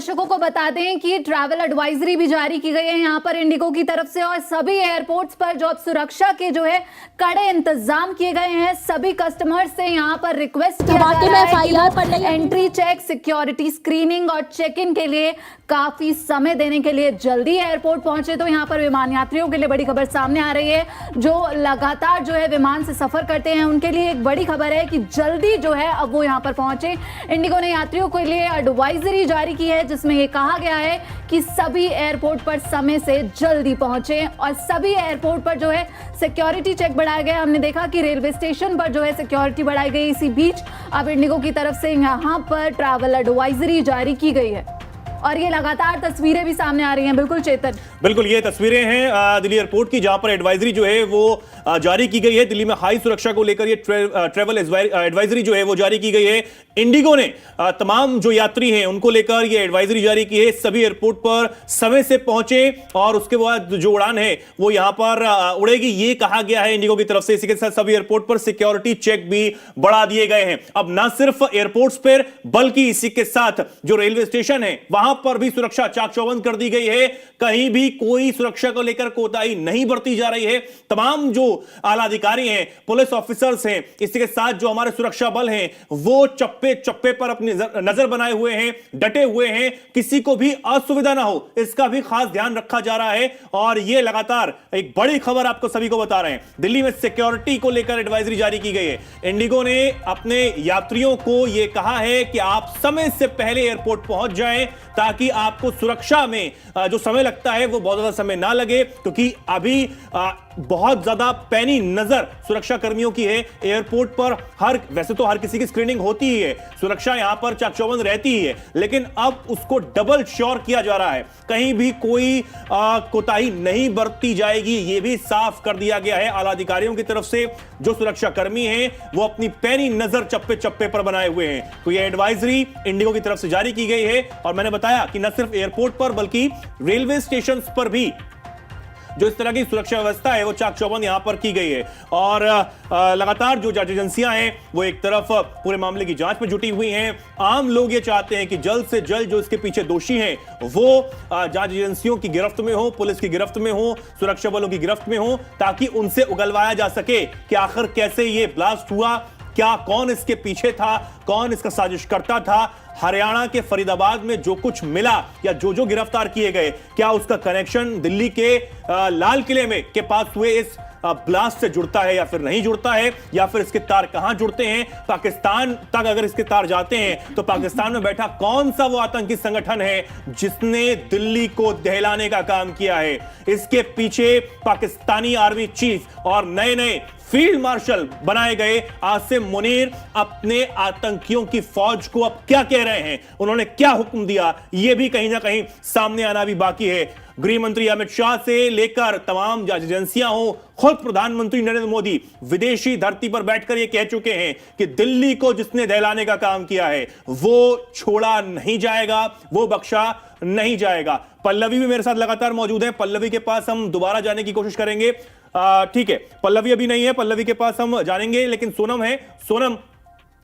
दर्शकों को बता दें कि ट्रैवल एडवाइजरी भी जारी की गई है यहाँ पर इंडिगो की तरफ से, और सभी एयरपोर्ट्स पर जो अब सुरक्षा के जो है कड़े इंतजाम किए गए हैं। सभी कस्टमर्स से यहाँ पर रिक्वेस्ट किया जा रहा है कि एंट्री चेक, सिक्योरिटी स्क्रीनिंग और चेक इन के लिए काफी समय देने के लिए जल्दी एयरपोर्ट पहुंचे। तो यहाँ पर विमान यात्रियों के लिए बड़ी खबर सामने आ रही है, जो लगातार जो है विमान से सफर करते हैं उनके लिए एक बड़ी खबर है कि जल्दी जो है अब वो यहाँ पर पहुंचे। इंडिगो ने यात्रियों के लिए एडवाइजरी जारी की है जिसमें ये कहा गया है कि सभी एयरपोर्ट पर समय से जल्दी पहुंचे, और सभी एयरपोर्ट पर जो है सिक्योरिटी चेक बढ़ाया गया। हमने देखा कि रेलवे स्टेशन पर जो है सिक्योरिटी बढ़ाई गई। इसी बीच अब इंडिगो की तरफ से यहाँ पर ट्रैवल एडवाइजरी जारी की गई है और ये लगातार तस्वीरें भी सामने आ रही हैं। बिल्कुल चेतन, बिल्कुल ये तस्वीरें हैं दिल्ली एयरपोर्ट की, जहां पर एडवाइजरी जो है वो जारी की गई है। दिल्ली में हाई सुरक्षा को लेकर ये ट्रैवल एडवाइजरी जो है वो जारी की गई है। इंडिगो ने तमाम जो यात्री हैं उनको लेकर ये एडवाइजरी जारी की है, सभी एयरपोर्ट पर समय से पहुंचे और उसके बाद जो उड़ान है वो यहां पर उड़ेगी, ये कहा गया है इंडिगो की तरफ से। इसी के साथ सभी एयरपोर्ट पर सिक्योरिटी चेक भी बढ़ा दिए गए हैं। अब ना सिर्फ एयरपोर्ट्स पर बल्कि इसी के साथ जो रेलवे स्टेशन है वहां पर भी सुरक्षा चाक चौबंद कर दी गई है। कहीं भी कोई सुरक्षा को लेकर कोताही नहीं बरती जा रही है। तमाम जो आला अधिकारी हैं, पुलिस ऑफिसर्स हैं, इसी के साथ जो हमारे सुरक्षा बल हैं, वो चप्पे चप्पे पर अपनी नजर बनाए हुए हैं, डटे हुए हैं, किसी को भी असुविधा ना हो इसका भी खास ध्यान रखा जा रहा है। और यह लगातार एक बड़ी खबर आपको सभी को बता रहे हैं, दिल्ली में सिक्योरिटी को लेकर एडवाइजरी जारी की गई है। इंडिगो ने अपने यात्रियों को यह कहा है कि आप समय से पहले एयरपोर्ट पहुंच जाएं ताकि आपको सुरक्षा में जो समय लगता है वो बहुत ज्यादा समय ना लगे, क्योंकि अभी बहुत ज्यादा पैनी नजर सुरक्षा कर्मियों की है एयरपोर्ट पर। वैसे तो हर किसी की स्क्रीनिंग होती ही है, सुरक्षा यहां पर चाक चौबंद रहती ही है, लेकिन अब उसको डबल श्योर किया जा रहा है, कहीं भी कोई कोताही नहीं बरती जाएगी, यह भी साफ कर दिया गया है आला अधिकारियों की तरफ से। जो सुरक्षा कर्मी हैं वो अपनी पैनी नजर चप्पे चप्पे पर बनाए हुए हैं। तो यह एडवाइजरी इंडिगो की तरफ से जारी की गई है, और मैंने बताया कि न सिर्फ एयरपोर्ट पर बल्कि रेलवे स्टेशन पर भी जो इस तरह की सुरक्षा व्यवस्था है वो चाक चौबंद यहां पर की गई है। और लगातार जो जांच एजेंसियां हैं वो एक तरफ पूरे मामले की जांच में जुटी हुई हैं। आम लोग ये चाहते हैं कि जल्द से जल्द जो इसके पीछे दोषी हैं वो जांच एजेंसियों की गिरफ्त में हो, पुलिस की गिरफ्त में हो, सुरक्षा बलों की गिरफ्त में हो, ताकि उनसे उगलवाया जा सके कि आखिर कैसे ये ब्लास्ट हुआ, क्या कौन इसके पीछे था, कौन इसका साजिशकर्ता था। हरियाणा के फरीदाबाद में जो कुछ मिला या जो गिरफ्तार किए गए, क्या उसका कनेक्शन दिल्ली के लाल किले में के पास हुए इस ब्लास्ट से जुड़ता है या फिर नहीं जुड़ता है, या फिर इसके तार कहां जुड़ते हैं, पाकिस्तान तक अगर इसके तार जाते हैं तो पाकिस्तान में बैठा कौन सा वो आतंकी संगठन है जिसने दिल्ली को दहलाने का काम किया है। इसके पीछे पाकिस्तानी आर्मी चीफ और नए नए फील्ड मार्शल बनाए गए आसिम मुनीर अपने आतंकियों की फौज को अब क्या कह रहे हैं, उन्होंने क्या हुक्म दिया, यह भी कहीं ना कहीं सामने आना भी बाकी है। गृह मंत्री अमित शाह से लेकर तमाम जांच एजेंसियां हो, खुद प्रधानमंत्री नरेंद्र मोदी विदेशी धरती पर बैठकर यह कह चुके हैं कि दिल्ली को जिसने दहलाने का काम किया है वो छोड़ा नहीं जाएगा, वो बख्शा नहीं जाएगा। पल्लवी भी मेरे साथ लगातार मौजूद है, पल्लवी के पास हम दोबारा जाने की कोशिश करेंगे। ठीक है, पल्लवी अभी नहीं है, पल्लवी के पास हम जानेंगे, लेकिन सोनम है। सोनम,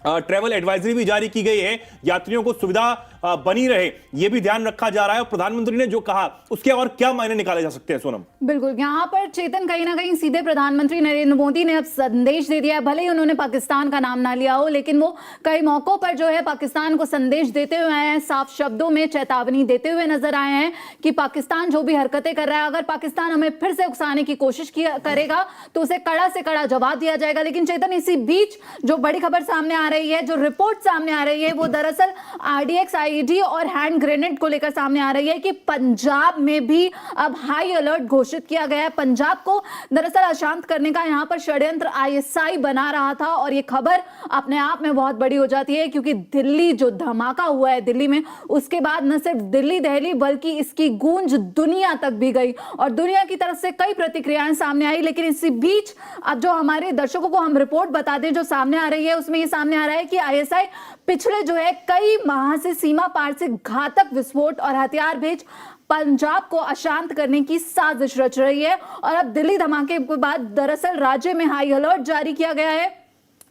ट्रैवल एडवाइजरी भी जारी की गई है, यात्रियों को सुविधा बनी रहे यह भी ध्यान रखा जा रहा है, और प्रधानमंत्री ने जो कहा उसके और क्या मायने निकाले जा सकते हैं सोनम? बिल्कुल, यहां पर चेतन कहीं ना कहीं सीधे प्रधानमंत्री नरेंद्र मोदी ने अब संदेश दे दिया है। भले ही उन्होंने पाकिस्तान का नाम ना लिया हो, लेकिन वो कई मौकों पर जो है पाकिस्तान को संदेश देते हुए आए हैं, साफ शब्दों में चेतावनी देते हुए नजर आए हैं कि पाकिस्तान जो भी हरकतें कर रहा है, अगर पाकिस्तान हमें फिर से उकसाने की कोशिश करेगा तो उसे कड़ा से कड़ा जवाब दिया जाएगा। लेकिन चेतन, इसी बीच जो बड़ी खबर सामने आ रही है, जो रिपोर्ट सामने आ रही है, वो दरअसल आरडीएक्स, आईईडी और हैंड ग्रेनेड को लेकर सामने आ रही है कि पंजाब में भी अब हाई अलर्ट घोषित किया गया है। पंजाब को दरअसल अशांत करने का यहां पर षड्यंत्र आईएसआई बना रहा था, और यह खबर अपने आप में बहुत बड़ी हो जाती है, क्योंकि दिल्ली जो धमाका हुआ है दिल्ली में, उसके बाद न सिर्फ दिल्ली दहली बल्कि इसकी गूंज दुनिया तक भी गई और दुनिया की तरफ से कई प्रतिक्रियाएं सामने आई। लेकिन इसी बीच अब जो हमारे दर्शकों को हम रिपोर्ट बता दें जो सामने आ रही है, उसमें यह सामने आ रहा है कि आईएसआई पिछले जो है कई माह से सीमा पार से घातक विस्फोट और हथियार भेज पंजाब को अशांत करने की साजिश रच रही है। और अब दिल्ली धमाके के बाद दरअसल राज्य में हाई अलर्ट जारी किया गया है।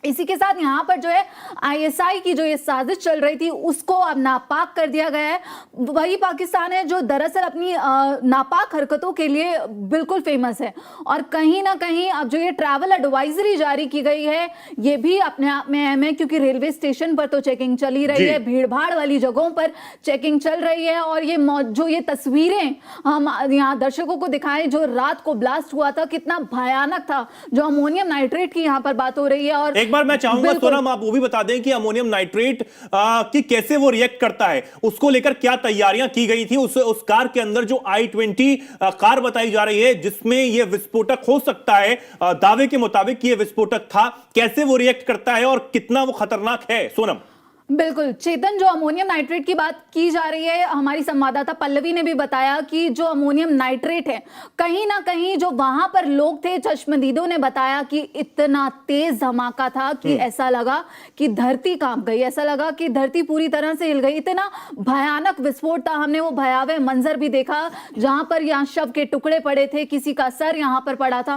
इसी के साथ यहाँ पर जो है आईएसआई की जो ये साजिश चल रही थी उसको अब नापाक कर दिया गया है। वही पाकिस्तान है जो दरअसल अपनी नापाक हरकतों के लिए बिल्कुल फेमस है। और कहीं ना कहीं अब जो ये ट्रैवल एडवाइजरी जारी की गई है ये भी अपने आप में अहम है, क्योंकि रेलवे स्टेशन पर तो चेकिंग चल ही रही है, भीड़ भाड़ वाली जगहों पर चेकिंग चल रही है। और ये जो ये तस्वीरें हम यहाँ दर्शकों को दिखाएं जो रात को ब्लास्ट हुआ था, कितना भयानक था। जो अमोनियम नाइट्रेट की यहाँ पर बात हो रही है। और एक बार मैं चाहूंगा सोनम आप वो भी बता दें कि अमोनियम नाइट्रेट की कैसे वो रिएक्ट करता है, उसको लेकर क्या तैयारियां की गई थी। उस कार के अंदर जो i20 कार बताई जा रही है जिसमें ये विस्फोटक हो सकता है, दावे के मुताबिक ये विस्फोटक था, कैसे वो रिएक्ट करता है और कितना वो खतरनाक है सोनम? बिल्कुल चेतन, जो अमोनियम नाइट्रेट की बात की जा रही है, हमारी संवाददाता पल्लवी ने भी बताया कि जो अमोनियम नाइट्रेट है कहीं ना कहीं जो वहां पर लोग थे, चश्मदीदों ने बताया कि इतना तेज धमाका था कि ऐसा लगा कि धरती कांप गई, ऐसा लगा कि धरती पूरी तरह से हिल गई। इतना भयानक विस्फोट था। हमने वो भयावह मंजर भी देखा जहां पर यहाँ शव के टुकड़े पड़े थे, किसी का सर यहाँ पर पड़ा था।